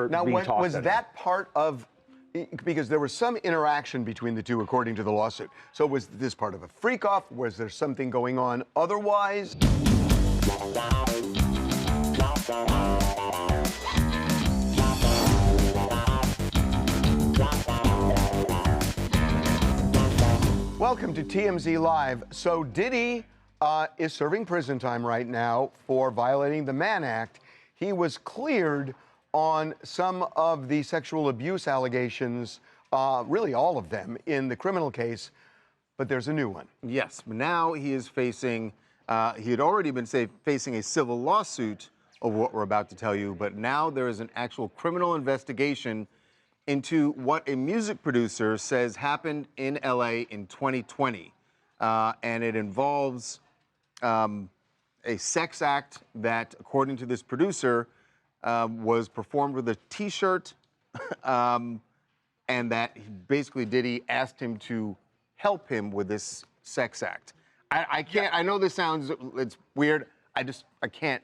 t-shirt being tossed was at him. that part of, because there was some interaction between the two according to the lawsuit. So was this part of a freak-off? Was there something going on otherwise? Welcome to TMZ Live. So Diddy is serving prison time right now for violating the Mann Act. He was cleared on some of the sexual abuse allegations, really all of them, in the criminal case, but there's a new one. Yes, now he is facing, he had already been facing a civil lawsuit of what we're about to tell you, but now there is an actual criminal investigation into what a music producer says happened in LA in 2020. And it involves a sex act that, according to this producer, was performed with a t-shirt, and that basically Diddy asked him to help him with this sex act. I can't, I know this sounds, it's weird, I can't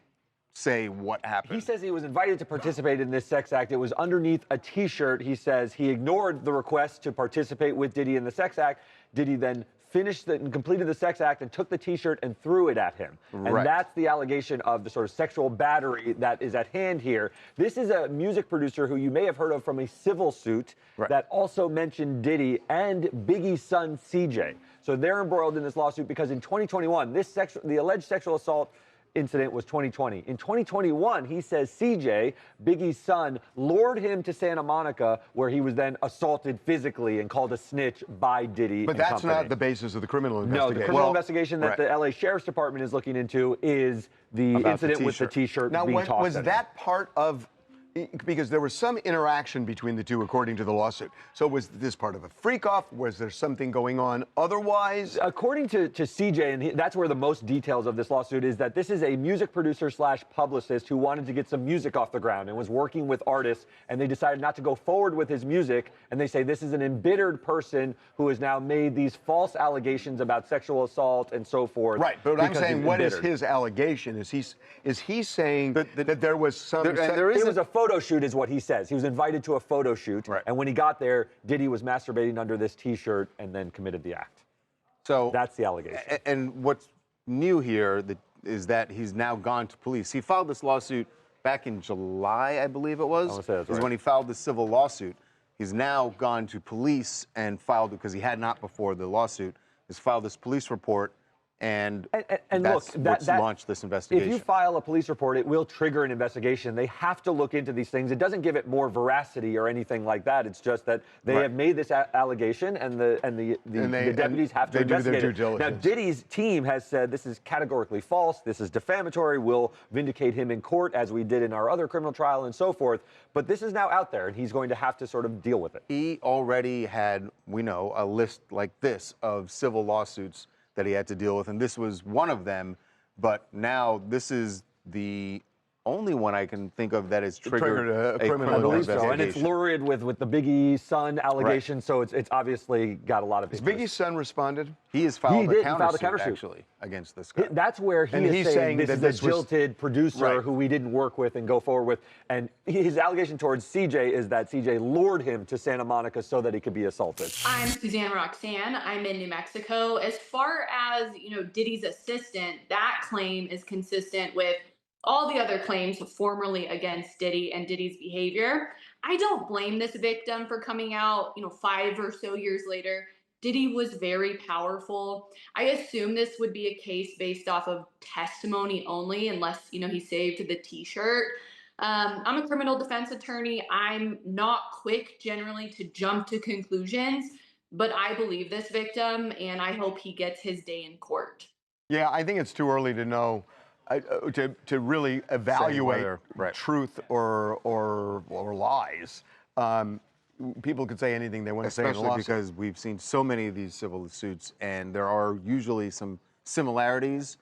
say what happened. He says he was invited to participate in this sex act. It was underneath a t-shirt. He says he ignored the request to participate with Diddy in the sex act. Diddy then finished and completed the sex act and took the t-shirt and threw it at him. And that's the allegation of the sort of sexual battery that is at hand here. This is a music producer who you may have heard of from a civil suit that also mentioned Diddy and Biggie's son, CJ. So they're embroiled in this lawsuit because in 2021, the alleged sexual assault incident was 2020. In 2021, he says CJ, Biggie's son, lured him to Santa Monica, where he was then assaulted physically and called a snitch by Diddy. But that's not the basis of the criminal investigation. No, the criminal investigation that the LA Sheriff's Department is looking into is the incident with the t-shirt being tossed at him. Was that part of, because there was some interaction between the two according to the lawsuit. So was this part of a freak-off? Was there something going on otherwise? According to CJ, and that's where the most details of this lawsuit is, that this is a music producer slash publicist who wanted to get some music off the ground and was working with artists, and they decided not to go forward with his music. And they say this is an embittered person who has now made these false allegations about sexual assault and so forth. Right, but I'm saying, what is his allegation? Is he saying that there was some... It was a photo shoot is what he says. He was invited to a photo shoot, and when he got there, Diddy was masturbating under this t-shirt and then committed the act. So that's the allegation. And what's new here is that he's now gone to police. He filed this lawsuit back in July, I believe it was. Is when he filed the civil lawsuit. He's now gone to police and filed, because he had not before the lawsuit, has filed this police report. And that's what's launched this investigation. If you file a police report, it will trigger an investigation. They have to look into these things. It doesn't give it more veracity or anything like that. It's just that they have made this allegation, and the deputies have to investigate do their due diligence. Now, Diddy's team has said this is categorically false. This is defamatory. We'll vindicate him in court, as we did in our other criminal trial and so forth. But this is now out there, and he's going to have to sort of deal with it. He already had, we know, a list like this of civil lawsuits that he had to deal with, and this was one of them, but now this is the only one I can think of that has triggered a criminal investigation. And it's lurid with the Biggie son allegation, so it's obviously got a lot of interest. Has Biggie's son responded? He has filed a countersuit, actually, against this guy. That's where he's saying this is a jilted producer who we didn't work with and go forward with. And his allegation towards CJ is that CJ lured him to Santa Monica so that he could be assaulted. I'm Suzanne Roxanne. I'm in New Mexico. As far as, Diddy's assistant, that claim is consistent with all the other claims formerly against Diddy and Diddy's behavior. I don't blame this victim for coming out, 5 or so years later. Diddy was very powerful. I assume this would be a case based off of testimony only, unless, he saved the t-shirt. I'm a criminal defense attorney. I'm not quick generally to jump to conclusions, but I believe this victim, and I hope he gets his day in court. Yeah, I think it's too early to know. To really evaluate truth or lies. People could say anything they want to say in a lawsuit. Especially because we've seen so many of these civil suits, and there are usually some similarities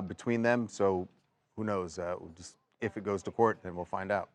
between them. So who knows? Just if it goes to court, then we'll find out.